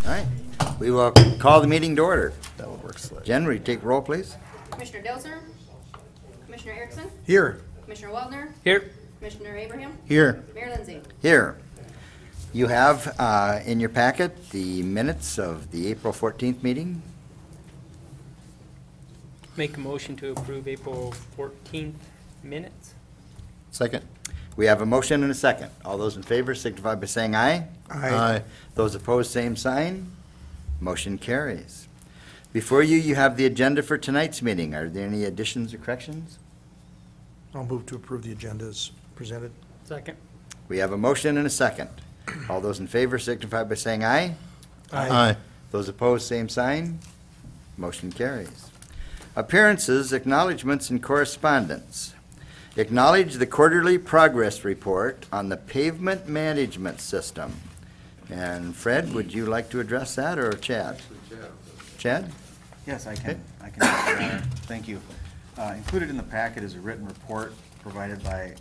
All right, we will call the meeting to order. That would work slightly. Jen, will you take roll, please? Commissioner Delser? Commissioner Erickson? Here. Commissioner Waldner? Here. Commissioner Abraham? Here. Mayor Lindsay? Here. You have in your packet the minutes of the April 14th meeting. Make a motion to approve April 14th minutes. Second. We have a motion and a second. All those in favor signify by saying aye. Aye. Those opposed, same sign. Motion carries. Before you, you have the agenda for tonight's meeting. Are there any additions or corrections? I'll move to approve the agenda as presented. Second. We have a motion and a second. All those in favor signify by saying aye. Aye. Those opposed, same sign. Motion carries. Appearances, acknowledgements, and correspondence. Acknowledge the quarterly progress report on the pavement management system. And Fred, would you like to address that, or Chad? Chad? Yes, I can. Thank you. Included in the packet is a written report provided by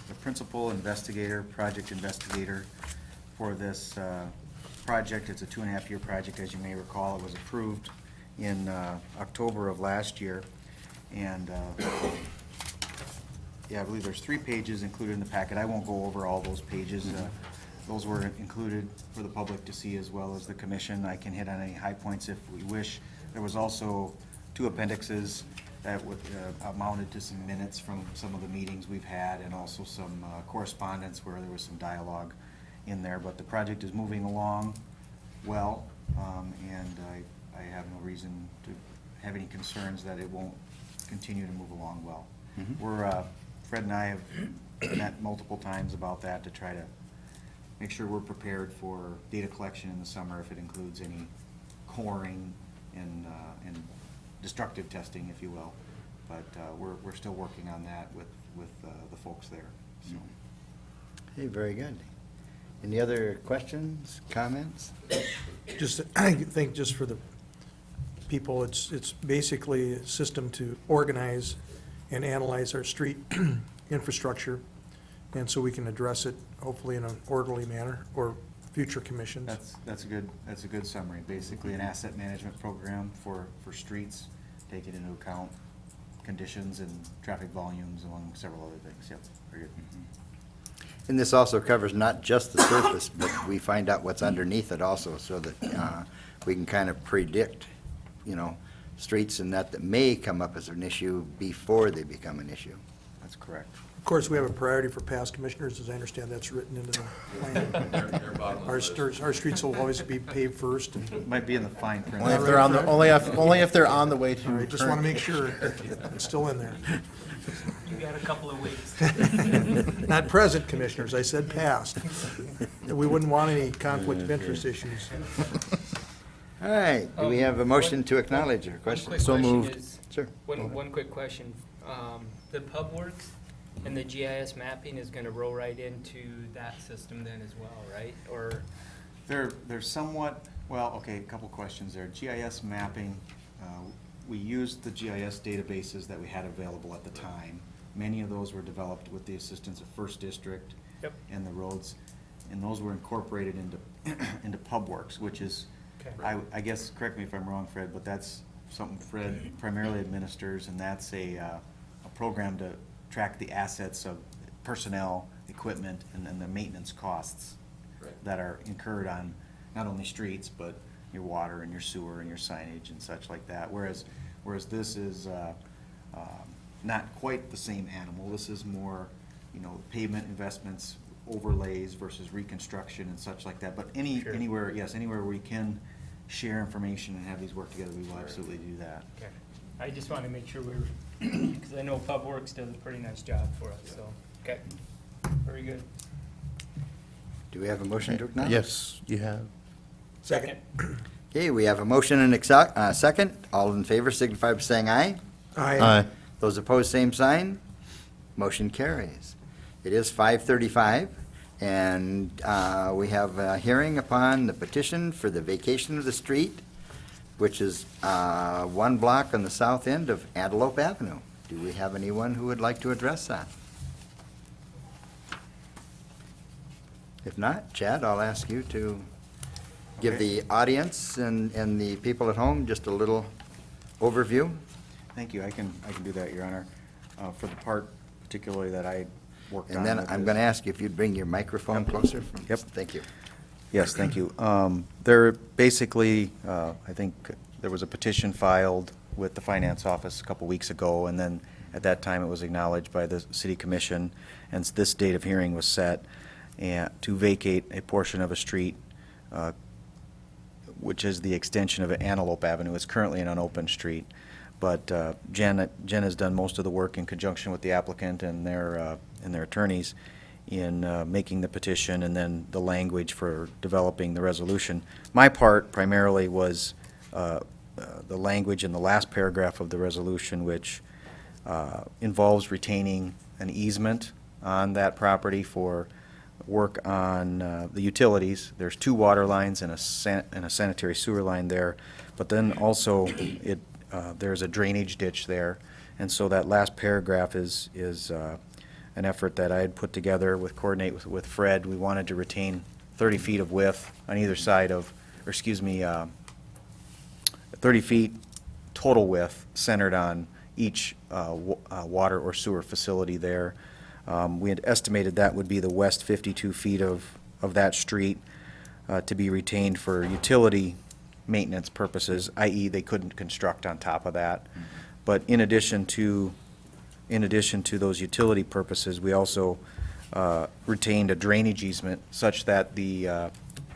the principal investigator, project investigator for this project. It's a 2.5-year project, as you may recall. It was approved in October of last year. And yeah, I believe there's 3 pages included in the packet. I won't go over all those pages. Those were included for the public to see as well as the commission. I can hit on any high points if we wish. There was also 2 appendixes that would amounted to some minutes from some of the meetings we've had, and also some correspondence where there was some dialogue in there. But the project is moving along well, and I have no reason to have any concerns that it won't continue to move along well. We're Fred and I have met multiple times about that to try to make sure we're prepared for data collection in the summer if it includes any coring and destructive testing, if you will. But we're still working on that with the folks there. So. Hey, very good. Any other questions, comments? Just, I think just for the people, it's basically a system to organize and analyze our street infrastructure, and so we can address it hopefully in an orderly manner, or future commissions. That's a good summary. Basically, an asset management program for streets, taking into account conditions and traffic volumes, among several other things. Yep, very good. And this also covers not just the surface, but we find out what's underneath it also, so that we can kind of predict, streets and that may come up as an issue before they become an issue. That's correct. Of course, we have a priority for past commissioners, as I understand that's written into the plan. Our streets will always be paved first. It might be in the fine print. Only if they're on the, only if they're on the way to. All right, just want to make sure it's still in there. You got a couple of weeks. Not present commissioners, I said past. We wouldn't want any conflict of interest issues. All right, do we have a motion to acknowledge or One question? quick So question moved. is- Sure. One quick question. The PubWorks and the GIS mapping is gonna roll right into that system then as well, right? Or, They're somewhat, well, okay, a couple questions there. GIS mapping, we used the GIS databases that we had available at the time. Many of those were developed with the assistance of First District Yep. and the roads, and those were incorporated into PubWorks, which is, okay. I guess, correct me if I'm wrong, Fred, but that's something Fred primarily administers, and that's a program to track the assets of personnel, equipment, and then the maintenance costs that are incurred on not only streets, but your water and your sewer and your signage and such like that. Whereas this is not quite the same animal. This is more, pavement investments, overlays versus reconstruction and such like that. But Sure. anywhere we can share information and have these work together, we will absolutely do that. Okay. I just wanna make sure we were, because I know PubWorks does a pretty nice job for us, so, okay. Very good. Do we have a motion to acknowledge? Yes, you have. Second. Okay, we have a motion and a second. All in favor signify by saying aye. Aye. Those opposed, same sign. Motion carries. It is 5:35, and we have a hearing upon the petition for the vacation of the street, which is 1 block on the south end of Antelope Avenue. Do we have anyone who would like to address that? If not, Chad, I'll ask you to give the audience and the people at home just a little overview? Thank you. I can do that, Your Honor. For the part particularly that I worked on. And then with I'm this- going to ask you if you'd bring your microphone closer. Yep. Thank you. Yes, thank you. There basically, I think there was a petition filed with the Finance Office a couple weeks ago, and then at that time it was acknowledged by the City Commission, and this date of hearing was set to vacate a portion of a street, which is the extension of Antelope Avenue. It's currently an unopened street, but Jen has done most of the work in conjunction with the applicant and their attorneys in making the petition and then the language for developing the resolution. My part primarily was the language in the last paragraph of the resolution, which involves retaining an easement on that property for work on the utilities. There's 2 water lines and a sanitary sewer line there, but then also there's a drainage ditch there, and so that last paragraph is an effort that I had put together coordinate with Fred. We wanted to retain 30 feet of width on either side of, 30 feet total width centered on each water or sewer facility there. We had estimated that would be the west 52 feet of that street to be retained for utility maintenance purposes, i.e. they couldn't construct on top of that. But in addition to those utility purposes, we also retained a drainage easement such that the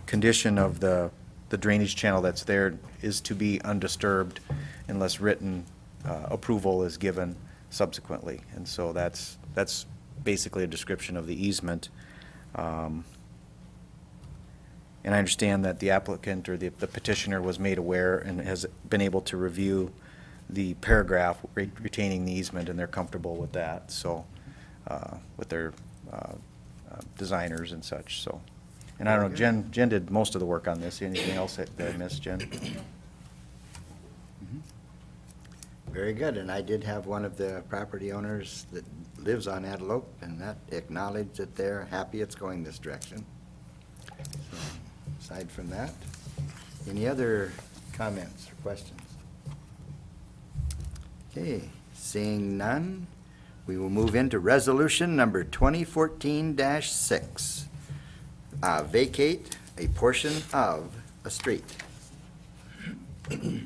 condition of the drainage channel that's there is to be undisturbed unless written approval is given subsequently. And so that's basically a description of the easement. And I understand that the applicant or the petitioner was made aware and has been able to review the paragraph retaining the easement, and they're comfortable with that, so, with their designers and such, so. And I don't know, Jen did most of the work on this. Anything else that I missed, Jen? Very good, and I did have one of the property owners that lives on Antelope, and that acknowledged that they're happy it's going this direction. So, aside from that, any other comments or questions? Okay, seeing none, we will move into resolution number 2014-6. Vacate a portion of a street. I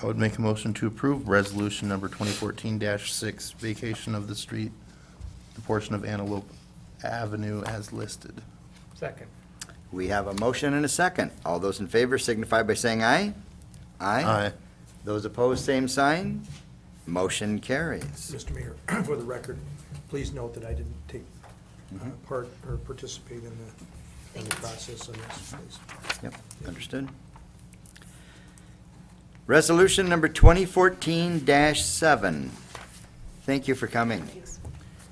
would make a motion to approve resolution number 2014-6, vacation of the street, the portion of Antelope Avenue as listed. Second. We have a motion and a second. All those in favor signify by saying aye. Aye. Those opposed, same sign. Motion carries. Mr. Mayor, for the record, please note that I didn't take part or participate in the process of this, please. Yep, understood. Resolution number 2014-7. Thank you for coming.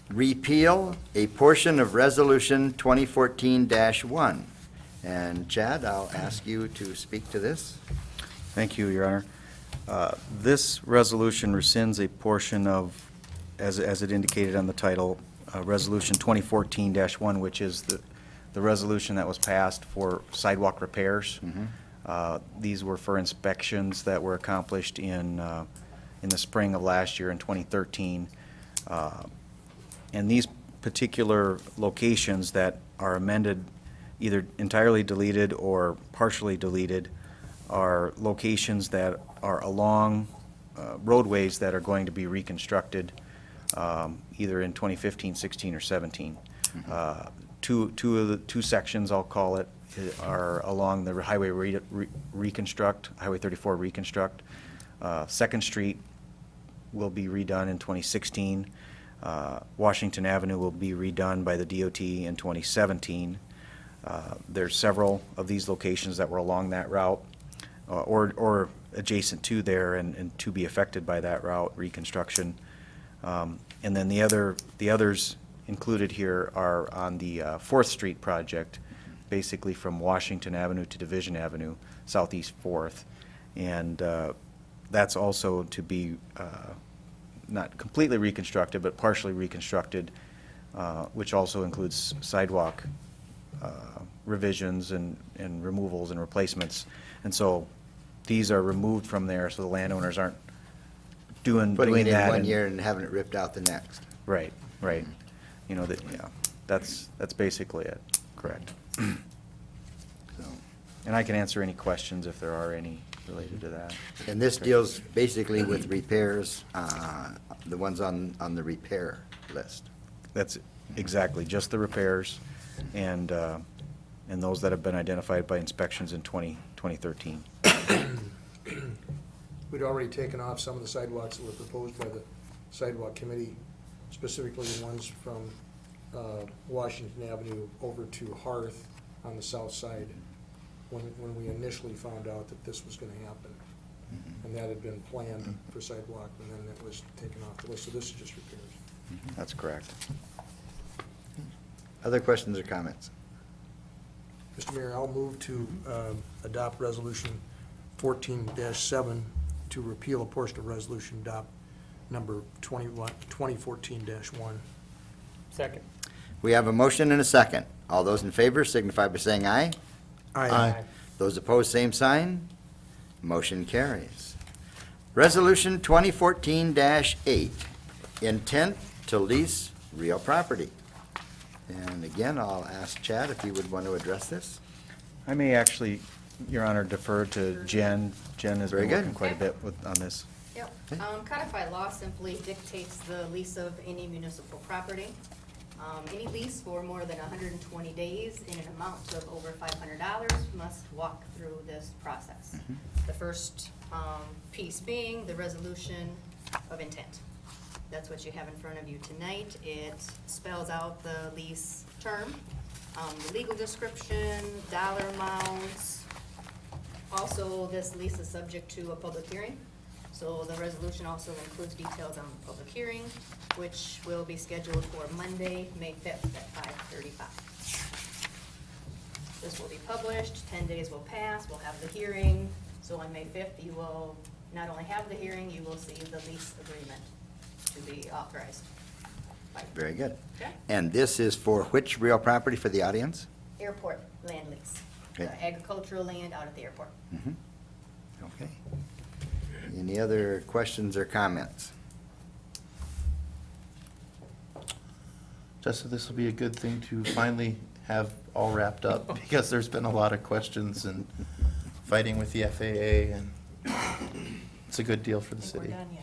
Repeal a portion of resolution 2014-1. And Chad, I'll ask you to speak to this. Thank you, Your Honor. This resolution rescinds a portion of, as it indicated on the title, Resolution 2014-1, which is the resolution that was passed for sidewalk repairs. These were for inspections that were accomplished in the spring of last year in 2013. And these particular locations that are amended, either entirely deleted or partially deleted, are locations that are along roadways that are going to be reconstructed either in 2015, 16, or 17. Two sections, I'll call it, are along the highway reconstruct, Highway 34 reconstruct. Second Street will be redone in 2016. Washington Avenue will be redone by the DOT in 2017. There's several of these locations that were along that route or adjacent to there and to be affected by that route reconstruction. And then the others included here are on the 4th Street project, basically from Washington Avenue to Division Avenue, Southeast 4th. And that's also to be not completely reconstructed, but partially reconstructed, which also includes sidewalk revisions and removals and replacements. And so these are removed from there, so the landowners aren't doing Putting it in that. one and- year and having it ripped out the next. Right, right. You know, that, yeah, that's basically it, correct. So, And I can answer any questions if there are any related to that. and this deals basically with repairs, the ones on the repair list. That's exactly, just the repairs and those that have been identified by inspections in 2013. We'd already taken off some of the sidewalks that were proposed by the sidewalk committee, specifically the ones from Washington Avenue over to Hearth on the south side, when we initially found out that this was gonna happen. And that had been planned for sidewalk, and then it was taken off the list, so this is just repairs. That's correct. Other questions or comments? Mr. Mayor, I'll move to adopt Resolution 14-7 to repeal a portion of Resolution adopt number 2014-1. Second. We have a motion and a second. All those in favor signify by saying aye. Aye. Those opposed, same sign. Motion carries. Resolution 2014-8, intent to lease real property. And again, I'll ask Chad if he would want to address this. I may actually, Your Honor, defer to Jen. Jen has Very been good. working quite a bit on this. Yep. Okay. Codified law simply dictates the lease of any municipal property. Any lease for more than 120 days in an amount of over $500 must walk through this process. The first piece being the resolution of intent. That's what you have in front of you tonight. It spells out the lease term, the legal description, dollar amounts. Also, this lease is subject to a public hearing. So the resolution also includes details on the public hearing, which will be scheduled for Monday, May 5th at 5:35. This will be published, 10 days will pass, we'll have the hearing. So on May 5th, you will not only have the hearing, you will see the lease agreement to be authorized. by Very good. Okay. And this is for which real property for the audience? Airport land lease. Okay. The agricultural land out at the airport. Mhm. Okay. Any other questions or comments? Jessica, this will be a good thing to finally have all wrapped up, because there's been a lot of questions and fighting with the FAA, and it's a good deal for the I think we're city, done, yeah.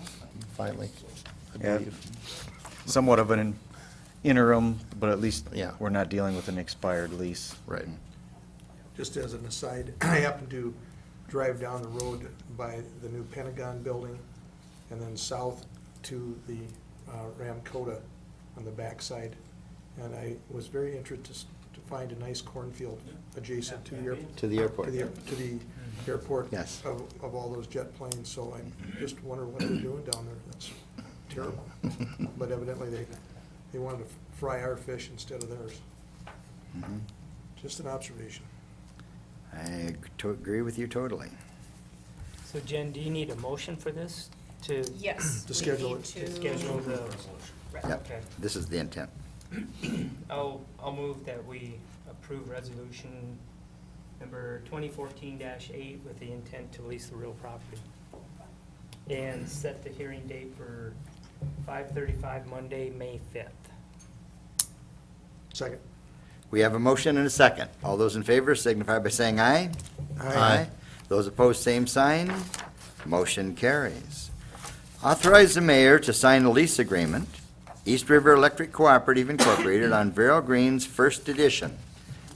finally, I Yeah. believe. Somewhat of an interim, but at least Yeah. we're not dealing with an expired lease. Right. Just as an aside, I happened to drive down the road by the new Pentagon building and then south to the Ramcota on the backside. And I was very interested to find a nice cornfield adjacent to the airport. To the airport. To the airport. Yes. Of all those jet planes, so I just wonder what they're doing down there. That's terrible. But evidently they wanted to fry our fish instead of theirs. Mhm. Just an observation. I agree with you totally. So Jen, do you need a motion for this to? Yes. To we schedule need it. To schedule the, Right. Yep. okay. This is the intent. I'll move that we approve resolution number 2014-8 with the intent to lease the real property. And set the hearing date for 5:35 Monday, May 5th. Second. We have a motion and a second. All those in favor signify by saying aye. Aye. Those opposed, same sign. Motion carries. Authorize the mayor to sign a lease agreement, East River Electric Cooperative Incorporated on Vero Green's first edition.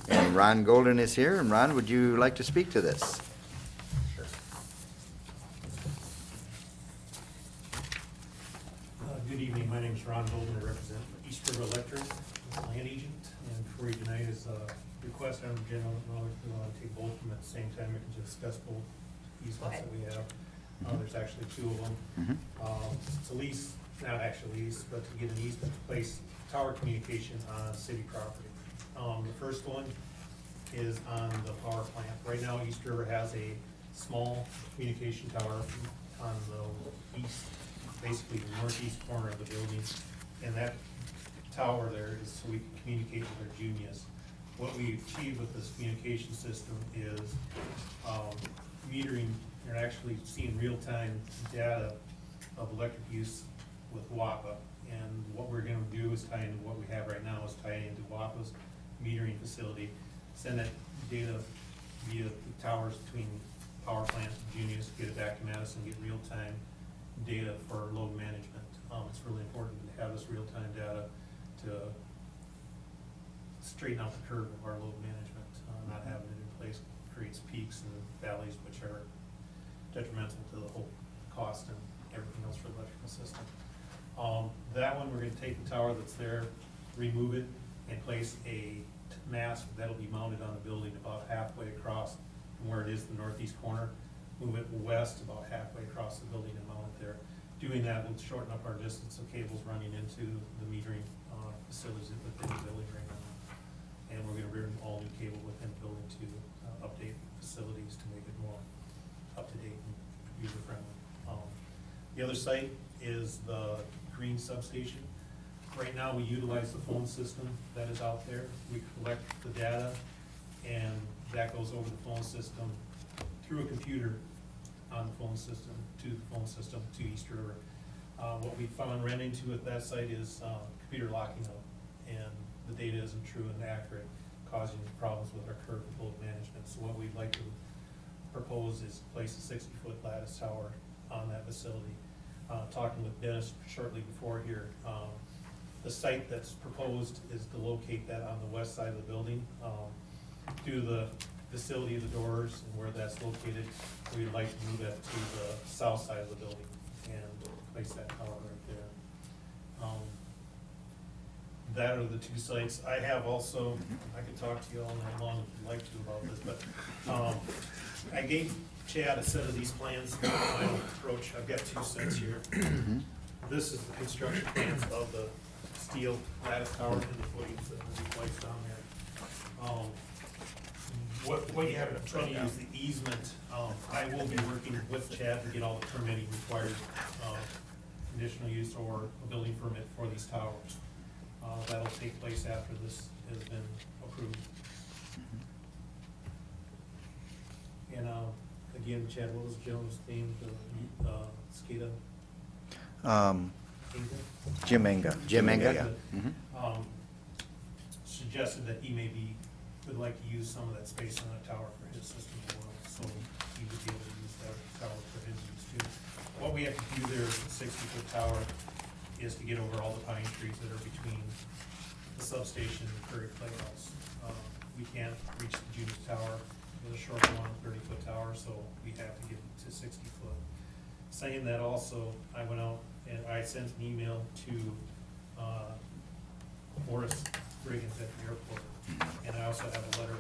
And Ron Golden is here. And Ron, would you like to speak to this? Good evening, my name is Ron Golden, I represent East River Electric, land agent, and before you tonight is a request, I don't know, Jen, I don't know if we want to take both of them at the same time, we can discuss both easements that we have. There's actually two of them. Mhm. It's a lease, not actually lease, but to get an easement to place tower communication on city property. The first one is on the power plant. Right now, East River has a small communication tower on the east, basically the northeast corner of the building. And that tower there is so we can communicate with our juniors. what we achieve with this communication system is metering, you're actually seeing real-time data of electric use with WAPA. And what we're gonna do is tie into what we have right now, is tie it into WAPA's metering facility, send that data via the towers between power plants and Junius, get it back to Madison, get real-time data for load management. It's really important to have this real-time data to straighten out the curve of our load management. Not having it in place creates peaks and valleys, which are detrimental to the whole cost and everything else for the electrical system. That one, we're gonna take the tower that's there, remove it, and place a mast that'll be mounted on the building about halfway across from where it is, the northeast corner. Move it west about halfway across the building and mount it there. Doing that will shorten up our distance of cables running into the metering facilities within the building right now. And we're gonna run all new cable within the building to update facilities to make it more up-to-date and user-friendly. The other site is the Green substation. Right now, we utilize the phone system that is out there. We collect the data, and that goes over the phone system through a computer on the phone system to East River. What we found ran into with that site is computer locking up, and the data isn't true and accurate, causing problems with our current load management. So what we'd like to propose is place a 60-foot lattice tower on that facility. Talking with Dennis shortly before here, the site that's proposed is to locate that on the west side of the building. Due to the facility of the doors and where that's located, we'd like to move that to the south side of the building and place that tower right there. That are the two sites. I have also, I could talk to you all night long if you'd like to about this, but I gave Chad a set of these plans, final approach. I've got two sets here. This is the construction plans of the steel lattice tower and the footings that will be placed on there. What you have in front of you is the easement. I will be working with Chad to get all the permitting required, conditional use or a building permit for these towers. That'll take place after this has been approved. And, again, Chad, what was Jones' name, the, SCADA? Jim Enga. Jim Enga? Yeah. Mhm. Suggested that he would like to use some of that space on that tower for his system as well, so he would be able to use that tower for his use too. What we have to do there with the 60-foot tower is to get over all the pine trees that are between the substation and Prairie Playhouse. We can't reach the Junius Tower with a short one, 30-foot tower, so we have to get to 60 foot. Saying that also, I went out and I sent an email to Boris Briggins at the airport, and I also have a letter,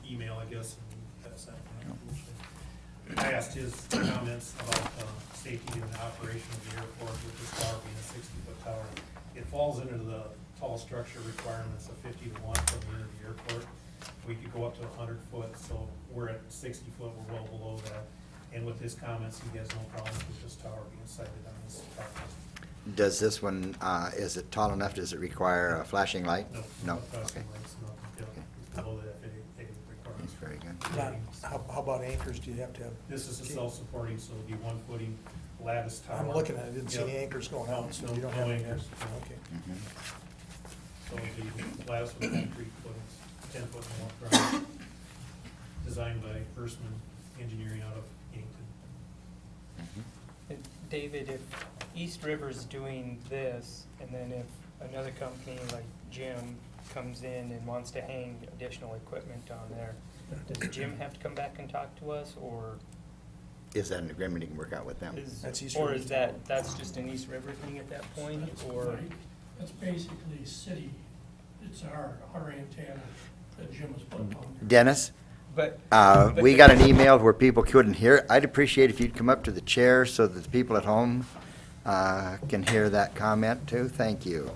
email, I guess, and that's that. I asked his comments about safety and the operation of the airport with this tower being a 60-foot tower. It falls into the tall structure requirements of 50 to 1 from the end of the airport. We could go up to 100 foot, so we're at 60 foot, we're well below that. And with his comments, he has no problems with this tower being sited on this property. Does this one, is it tall enough? Does it require a flashing light? No? Flashing Okay. lights, nothing, yeah, below the FAA requirements. That's very good. Now, how about anchors? Do you have to have? This is a self-supporting, so it'll be 1 footing lattice tower. I'm looking at it, I didn't see any Yep. anchors going out, so No, you don't no have any. anchors, no. Okay. Mhm. So it'll be lattice with concrete footings, 10 foot and more ground. Designed by Earthman Engineering out of Yankton. Mhm. And David, if East River's doing this, and then if another company like Jim comes in and wants to hang additional equipment on there, does Jim have to come back and talk to us, or Is that an agreement you can work out with them? is, That's East or River. is that's just an East River thing at that point, or? That's basically city, it's our antenna that Jim has put on there. Dennis? But. We got an email where people couldn't hear. I'd appreciate if you'd come up to the chair so that the people at home can hear that comment too. Thank you.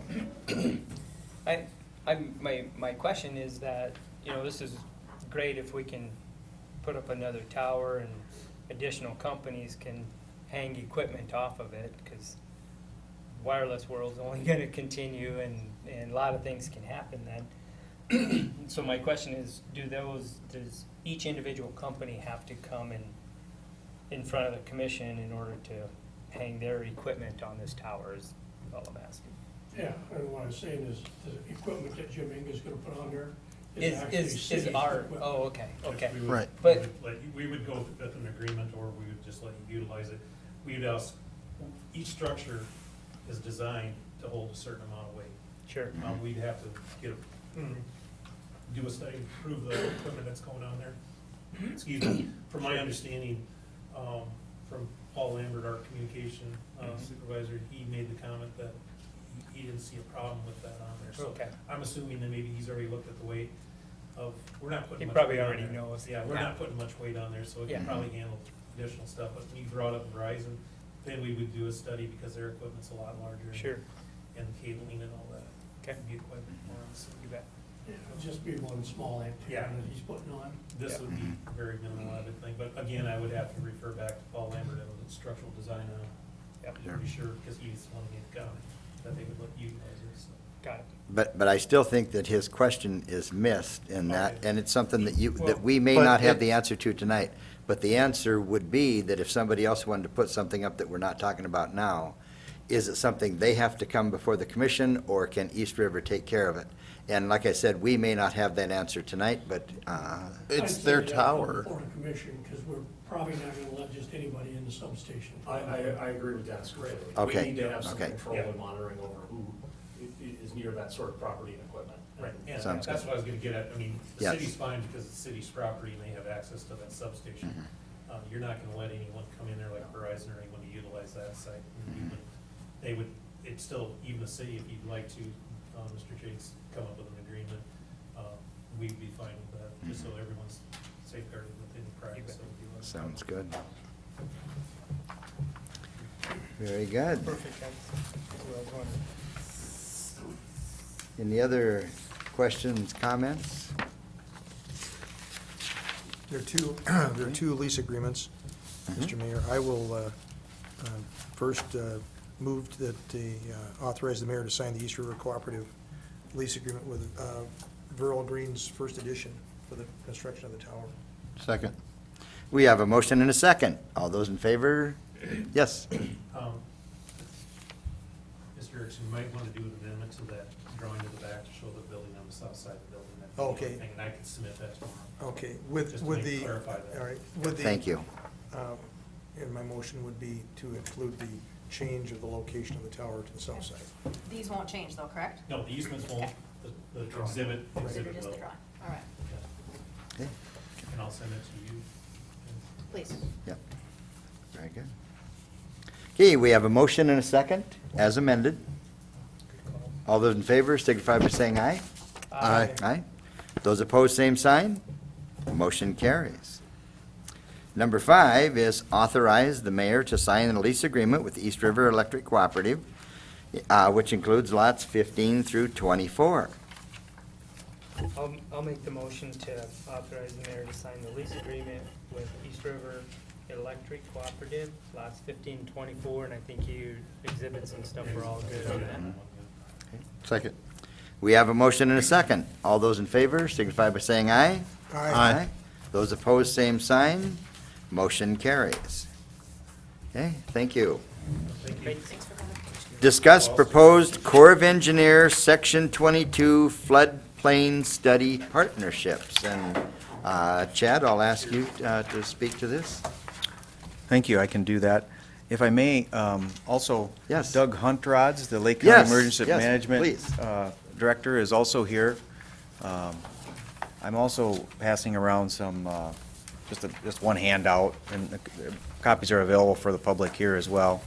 My question is that, you know, this is great if we can put up another tower and additional companies can hang equipment off of it, because wireless world's only gonna continue and a lot of things can happen then. So my question is, does each individual company have to come in front of the commission in order to hang their equipment on this tower is all I'm asking? Yeah, and what I'm saying is, the equipment that Jim Ing is gonna put on there is actually Is city our, equipment. oh, okay, okay. We would- Right. we But- would let you- We would go with an agreement, or we would just let you utilize it. We would ask, each structure is designed to hold a certain amount of weight. Sure. We'd have to get, do a study, prove the equipment that's going on there. Excuse me, from my understanding, from Paul Lambert, our communication supervisor, he made the comment that he didn't see a problem with that on there. So Okay. I'm assuming that maybe he's already looked at the weight of, we're not putting He much probably weight on already there. knows. Yeah, we're Yeah. not putting much weight on there, so it Yeah. can probably handle additional stuff. But when you brought up Verizon, then we would do a study because their equipment's a lot larger. Sure. And cabling and all that. Okay. Would be quite more on, so You bet. Yeah, it'll just be one small Yeah. antenna that he's putting on. this Yeah. would be very minimal, I would think, but again, I would have to refer back to Paul Lambert and the structural design on it. Yep. To be sure, because he's the one who made the comment, that they would let you guys do, so. Got it. But I still think that his question is missed in that, Okay. and it's something that Well, that we may but not have it- the answer to tonight. But the answer would be that if somebody else wanted to put something up that we're not talking about now, is it something they have to come before the commission, or can East River take care of it? And like I said, we may not have that answer tonight, but, It's I'd say their they have to come tower. Before the commission, because we're probably not gonna let just anybody in the substation. I agree with Dennis completely. Okay, We need to have some okay. control Yeah. and monitoring over who is near that sort of property and equipment. Right, and Sounds that's good. what I was gonna get at, I mean, the Yes. city's fine because it's city's property and they have access to that substation. Mm-hmm. You're not gonna let anyone come in there like Verizon or anyone to utilize that site. Mm-hmm. They would, it's still, even the city, if you'd like to, Mr. Jakes, come up with an agreement, we'd be fine with that, just so everyone's safeguarded within practice. of the- sounds good. Very good. Perfect. That's what I was wondering. Any other questions, comments? There are two lease agreements, Mr. Mayor. I will first move that the, authorize the mayor to sign the East River Cooperative lease agreement with Viral Greens First Edition for the construction of the tower. Second. We have a motion and a second. All those in favor? Yes. Mr. Erickson, you might want to do an amendment to that drawing to the back to show the building on the south side of the building. That'd be the Okay. only thing, and I can submit that tomorrow. Okay, Just to with make- the, clarify that. all right, with the. Thank you. And my motion would be to include the change of the location of the tower to the south side. These won't change though, correct? No, the easements won't, the exhibit Exhibit is will. the drawing. All right, Yeah. Okay. And I'll send it to you. please. Yep. Very good. Okay, we have a motion and a second, as amended. Good call. All those in favor signify by saying aye. Aye. Aye. Those opposed, same sign. Motion carries. Number 5 is authorize the mayor to sign a lease agreement with East River Electric Cooperative, which includes lots 15 through 24. I'll make the motion to authorize the mayor to sign the lease agreement with East River Electric Cooperative, lots 15 and 24, and I think you exhibits and stuff are all good on that. Second. We have a motion and a second. All those in favor signify by saying aye. Aye. Those opposed, same sign. Motion carries. Okay, thank you. Thanks. Thanks for coming. Discuss proposed Corps of Engineers Section 22 floodplain study partnerships. And Chad, I'll ask you to speak to this. Thank you, I can do that. If I may, also, Yes. Doug Huntrods, the Lake Yes, County Emergency yes, Management please. Director, is also here. I'm also passing around some, just one handout, and the copies are available for the public here as well.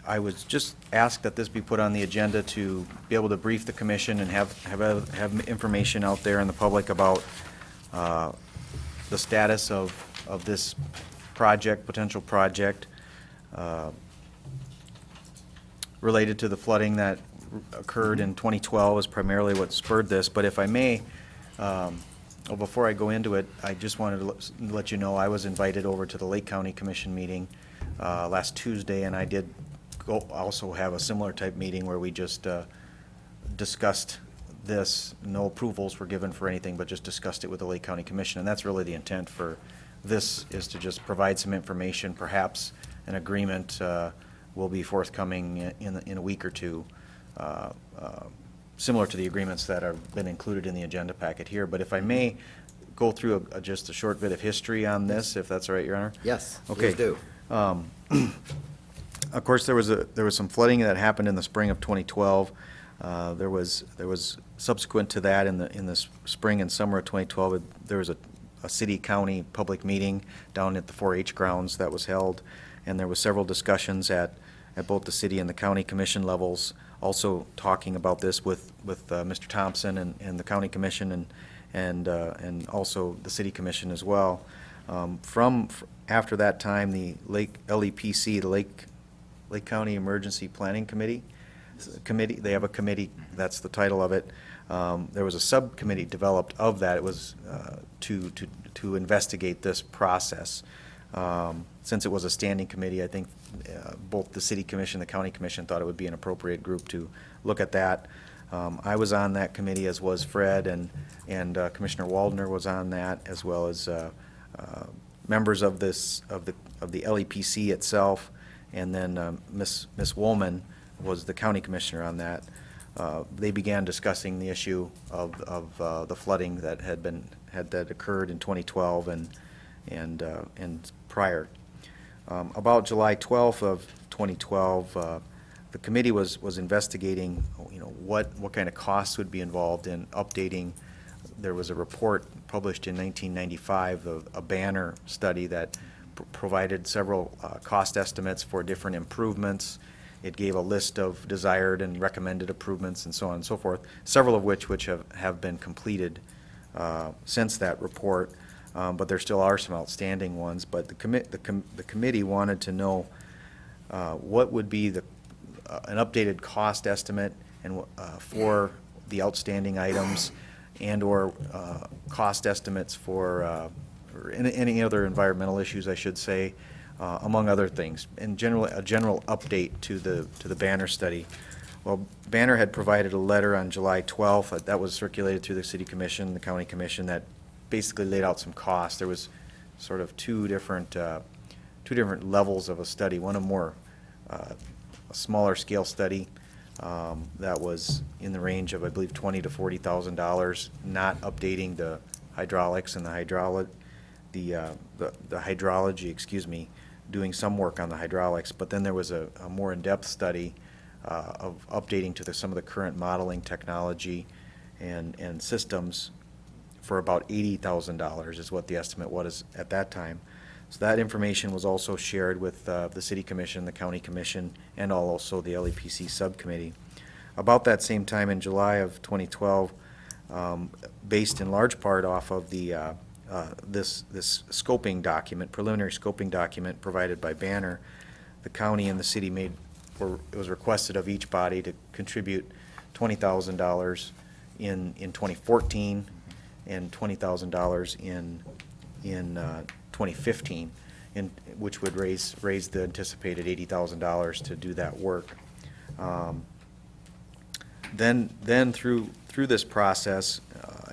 I was just asked that this be put on the agenda to be able to brief the commission and have information out there in the public about the status of this project, potential project, related to the flooding that occurred in 2012 is primarily what spurred this. But if I may, well, before I go into it, I just wanted to let you know I was invited over to the Lake County Commission meeting last Tuesday, and I did also have a similar type meeting where we just discussed this, no approvals were given for anything, but just discussed it with the Lake County Commission, and that's really the intent for this, is to just provide some information, perhaps an agreement will be forthcoming in a week or two, similar to the agreements that have been included in the agenda packet here. But if I may go through just a short bit of history on this, if that's all right, Your Honor? Yes, Okay. please do. Of course, there was some flooding that happened in the spring of 2012. There was subsequent to that in the spring and summer of 2012, there was a city-county public meeting down at the 4-H grounds that was held, and there was several discussions at both the city and the county commission levels, also talking about this with Mr. Thompson and the county commission and also the city commission as well. After that time, the LEPC, the Lake County Emergency Planning Committee, they have a committee, that's the title of it. There was a subcommittee developed of that. It was to investigate this process. Since it was a standing committee, I think both the city commission, the county commission thought it would be an appropriate group to look at that. I was on that committee, as was Fred, and Commissioner Waldner was on that, as well as members of the LEPC itself, and then Miss Woolman was the county commissioner on that. They began discussing the issue of the flooding that had occurred in 2012 and prior. About July 12th of 2012, the committee was investigating, what kind of costs would be involved in updating. There was a report published in 1995, a Banner study that provided several cost estimates for different improvements. It gave a list of desired and recommended improvements and so on and so forth, several of which have been completed since that report, but there still are some outstanding ones. But the committee wanted to know what would be an updated cost estimate and for the outstanding items, and/or cost estimates for or any other environmental issues, I should say, among other things, and a general update to the Banner study. Well, Banner had provided a letter on July 12th that was circulated through the City Commission, the County Commission, that basically laid out some costs. There was sort of two different levels of a study. One, a smaller scale study that was in the range of, I believe, $20,000 to $40,000, not updating the hydraulics and the hydrology, excuse me, doing some work on the hydraulics. But then there was a more in-depth study of updating to some of the current modeling technology and systems for about $80,000 is what the estimate was at that time. So that information was also shared with the City Commission, the County Commission, and also the LEPC subcommittee. About that same time in July of 2012, based in large part off of the this scoping document, preliminary scoping document provided by Banner, the county and the city it was requested of each body to contribute $20,000 in 2014 and $20,000 in 2015, which would raise the anticipated $80,000 to do that work. Then through this process,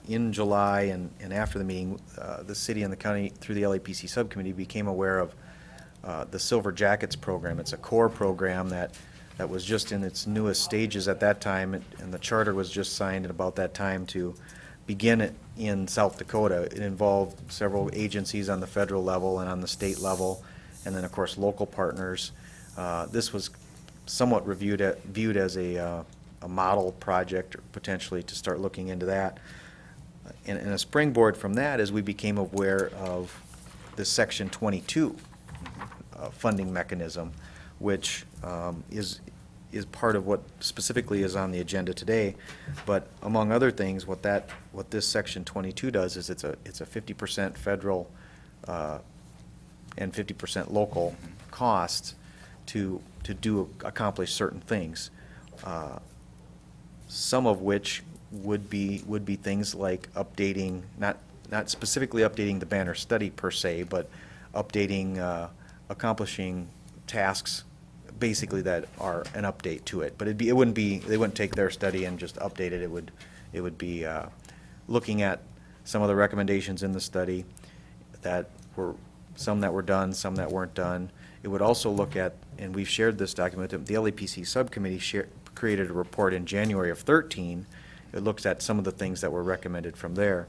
in July and after the meeting, the city and the county, through the LEPC subcommittee, became aware of the Silver Jackets program. It's a core program that was just in its newest stages at that time, and the charter was just signed at about that time to begin it in South Dakota. It involved several agencies on the federal level and on the state level, and then, of course, local partners. This was somewhat viewed as a model project, or potentially to start looking into that. And a springboard from that is we became aware of the Section 22 funding mechanism, which is part of what specifically is on the agenda today. But among other things, what this Section 22 does is it's a 50% federal and 50% local cost to accomplish certain things. Some of which would be things like updating, not specifically updating the Banner study per se, but updating, accomplishing tasks basically that are an update to it. But it wouldn't be, they wouldn't take their study and just update it. It would be looking at some of the recommendations in the study that were, some that were done, some that weren't done. It would also look at, and we've shared this document, the LEPC subcommittee created a report in January of 13. It looks at some of the things that were recommended from there.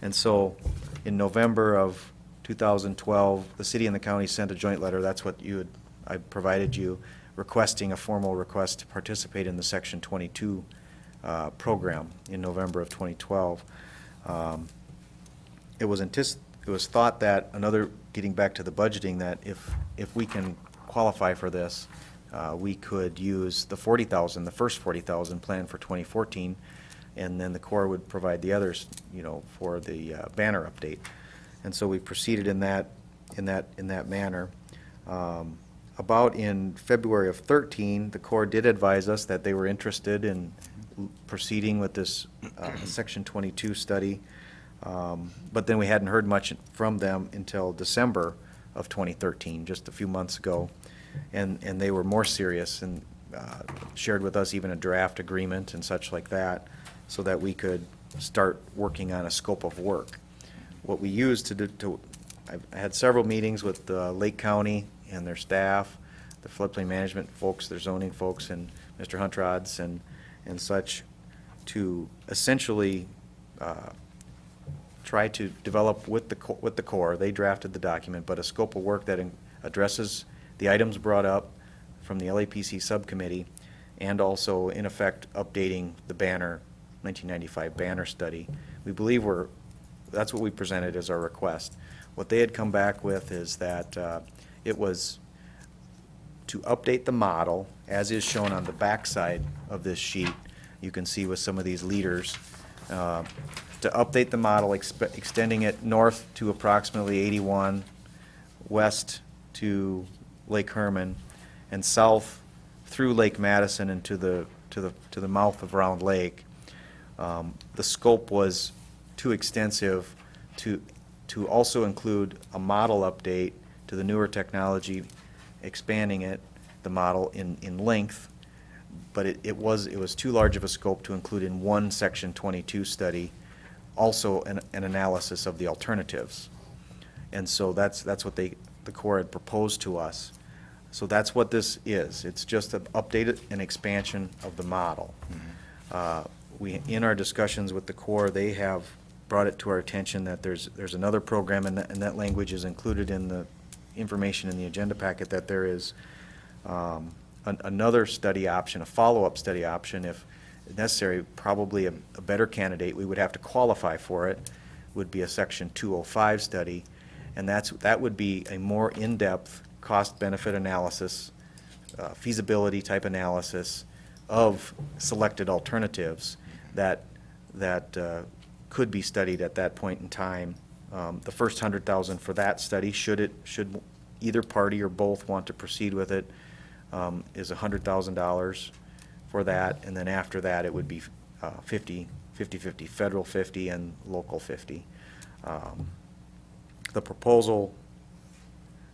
And so in November of 2012, the city and the county sent a joint letter, that's what I provided you, requesting a formal request to participate in the Section 22 program in November of 2012. It was thought that getting back to the budgeting, that if we can qualify for this, we could use the $40,000, the first $40,000 planned for 2014, and then the Corps would provide the others, for the banner update. And so we proceeded in that manner. About in February of 13, the Corps did advise us that they were interested in proceeding with this Section 22 study. But then we hadn't heard much from them until December of 2013, just a few months ago. And they were more serious and shared with us even a draft agreement and such like that, so that we could start working on a scope of work. What we used I had several meetings with Lake County and their staff, the floodplain management folks, their zoning folks, and Mr. Huntrods and such, to essentially try to develop with the Corps. They drafted the document, but a scope of work that addresses the items brought up from the LAPC subcommittee, and also in effect updating the banner 1995 banner study. We believe that's what we presented as our request. What they had come back with is that it was to update the model as is shown on the back side of this sheet. You can see with some of these leaders, to update the model, extending it north to approximately 81, west to Lake Herman, and south through Lake Madison and to the mouth of Round Lake. The scope was too extensive to also include a model update to the newer technology, expanding the model in length, but it was too large of a scope to include in one Section 22 study, also an analysis of the alternatives. And so that's what the Corps had proposed to us. So that's what this is. It's just an updated and expansion of the model. In our discussions with the Corps, they have brought it to our attention that there's another program, and that language is included in the information in the agenda packet, that there is another study option, a follow-up study option, if necessary. Probably a better candidate, we would have to qualify for it, would be a Section 205 study, and that would be a more in-depth cost-benefit analysis, feasibility type analysis of selected alternatives that could be studied at that point in time. The first $100,000 for that study, should either party or both want to proceed with it, is $100,000 for that, and then after that it would be 50-50, federal 50 and local 50. The proposal,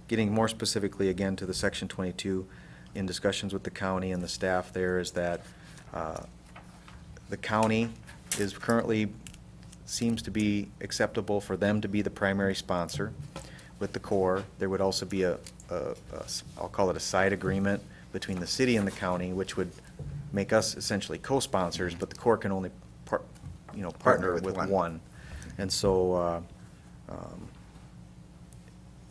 getting more specifically again to the Section 22, in discussions with the county and the staff there, is that the county seems to be acceptable for them to be the primary sponsor with the Corps. There would also be I'll call it a side agreement between the city and the county, which would make us essentially co-sponsors, but the Corps can only partner with one. And so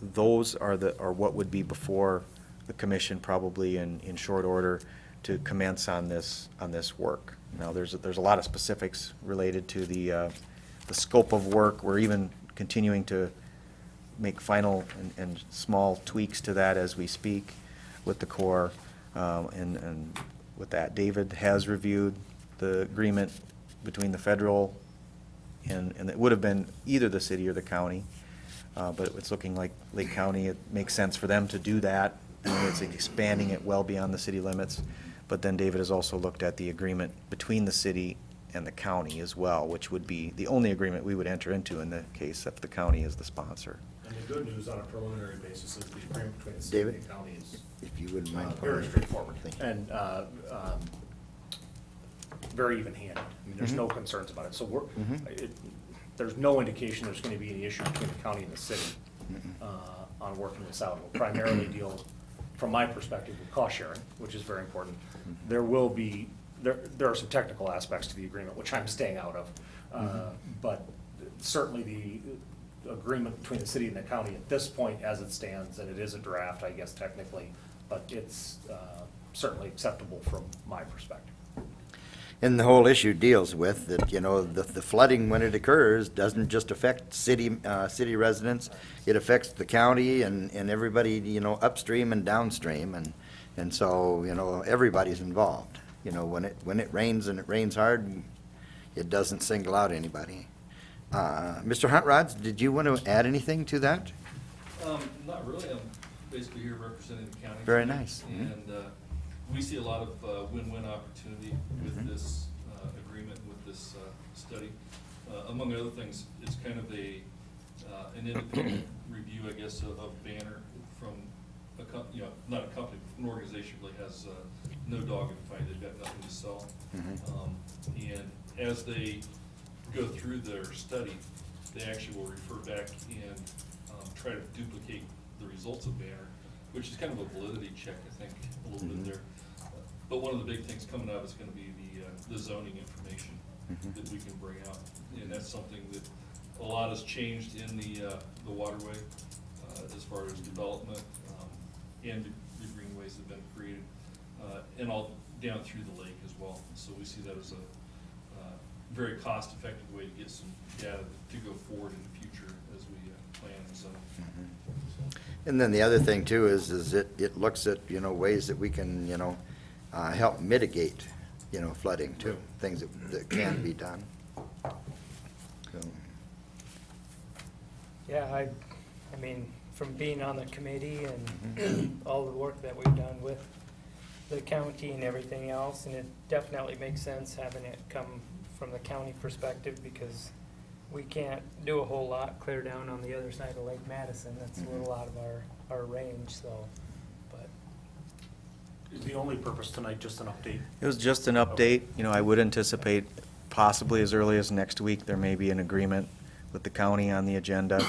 those are what would be before the commission, probably in short order, to commence on this work. Now, there's a lot of specifics related to the scope of work. We're even continuing to make final and small tweaks to that as we speak with the Corps. And with that, David has reviewed the agreement between the federal and it would have been either the city or the county, but it's looking like Lake County. It makes sense for them to do that, and it's expanding it well beyond the city limits. But then David has also looked at the agreement between the city and the county as well, which would be the only agreement we would enter into in the case if the county is the sponsor. And the good news on a preliminary basis is the agreement between the city and David? the county is If you wouldn't mind. very straightforward Thank you. and very even-handed. I mean, there's no concerns about it. So there's no indication there's going to be any issue between the county and the city on working this out. We'll primarily deal, from my perspective, with cost sharing, which is very important. There will be, there are some technical aspects to the agreement, which I'm staying out of. But certainly the agreement between the city and the county at this point, as it stands, and it is a draft, I guess technically, but it's certainly acceptable from my perspective. And the whole issue deals with that, you know, the flooding when it occurs doesn't just affect city residents. It affects the county and everybody, you know, upstream and downstream. And so, you know, everybody's involved. You know, when it rains and it rains hard, it doesn't single out anybody. Mr. Huntrods, did you want to add anything to that? Not really. I'm basically here representing the county. Very nice. And we see a lot of win-win opportunity with this agreement, with this study. Among other things, it's kind of an independent review, I guess, of Banner from you know, not a company, but an organization really has no dog in the fight. They've got nothing to sell. And as they go through their study, they actually will refer back and try to duplicate the results of Banner, which is kind of a validity check, I think, a little bit there. But one of the big things coming out is going to be the zoning information that we can bring out. And that's something that a lot has changed in the waterway as far as development and the greenways that have been created and all down through the lake as well. So we see that as a very cost-effective way to get some data to go forward in the future as we plan and zone. And then the other thing too is it looks at, you know, ways that we can, you know, help mitigate, you know, flooding too, things that can be done. So, Yeah, I mean, from being on the committee and all the work that we've done with the county and everything else, and it definitely makes sense having it come from the county perspective, because we can't do a whole lot clear down on the other side of Lake Madison. That's a little out of our range, so, but. Is the only purpose tonight just an update? It was just an update. You know, I would anticipate possibly as early as next week, there may be an agreement with the county on the agenda,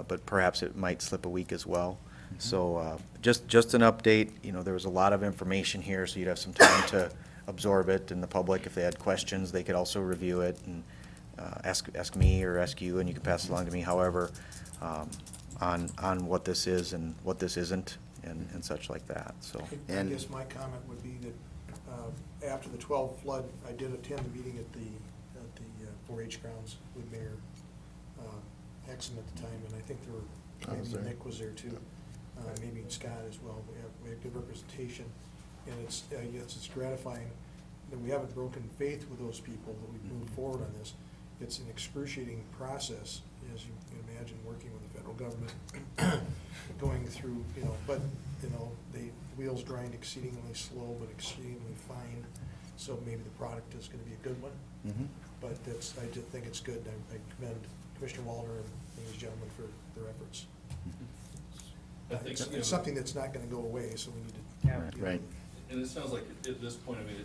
but perhaps it might slip a week as well. So just an update. You know, there was a lot of information here, so you'd have some time to absorb it, and the public, if they had questions, they could also review it and ask me or ask you, and you can pass it along to me, however, on what this is and what this isn't and such like that, so. I And- guess my comment would be that after the 12 flood, I did attend the meeting at the 4-H grounds with Mayor Exum at the time, and I think there were, I was maybe there. Nick was there too, maybe Scott as well. We have good representation, and it's gratifying that we haven't broken faith with those people, that we've moved forward on this. It's an excruciating process, as you can imagine, working with the federal government, going through, you know, but, you know, the wheels grind exceedingly slow but exceedingly fine, so maybe the product is gonna be a good one. But I just think it's good. I commend Commissioner Walter and these gentlemen for their efforts. I think, you know, It's something that's not gonna go away, so we need to. Yeah. deal with Right. it. and it sounds like at this point, I mean,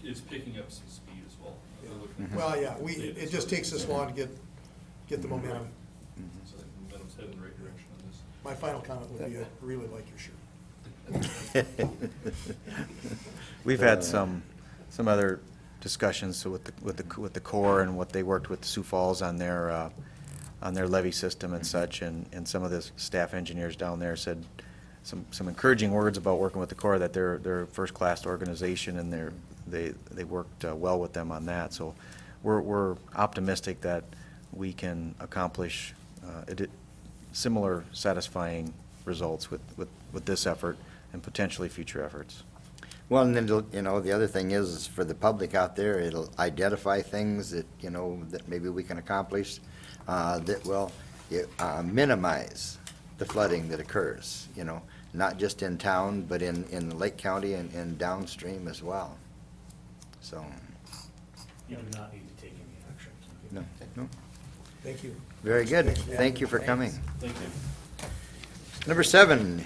it's picking up some speed as well. They're looking at- Well, yeah, it just takes this long to get the momentum. So I think momentum's heading in the right direction on this. My final comment would be, I really like your shirt. We've had some other discussions with the Corps and what they worked with Sioux Falls on their levee system and such, and some of the staff engineers down there said some encouraging words about working with the Corps, that they're a first-class organization, and they worked well with them on that. So we're optimistic that we can accomplish similar satisfying results with this effort and potentially future efforts. Well, and then, you know, the other thing is for the public out there, it'll identify things that, you know, that maybe we can accomplish that will minimize the flooding that occurs, you know, not just in town, but in Lake County and downstream as well. So, You do not need to take any action. No, no. Thank you. Very good. Thank you for coming. Thank you. Number 7,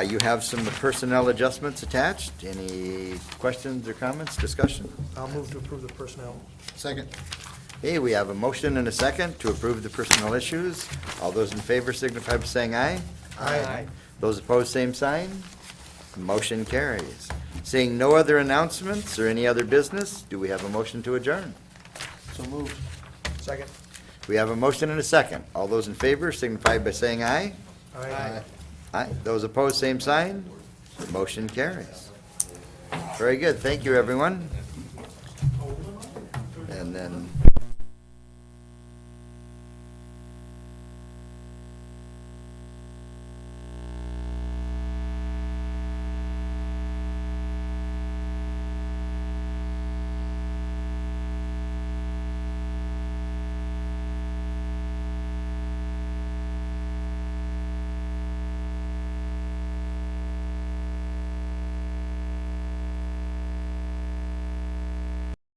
you have some personnel adjustments attached. Any questions or comments, discussion? I'll move to approve the personnel. Second. Okay, we have a motion and a second to approve the personnel issues. All those in favor signify by saying aye. Aye. Those opposed, same sign. Motion carries. Seeing no other announcements or any other business, do we have a motion to adjourn? So moved. Second. We have a motion and a second. All those in favor signify by saying aye. Aye. Aye. Those opposed, same sign. The motion carries. Very good. Thank you, everyone. And then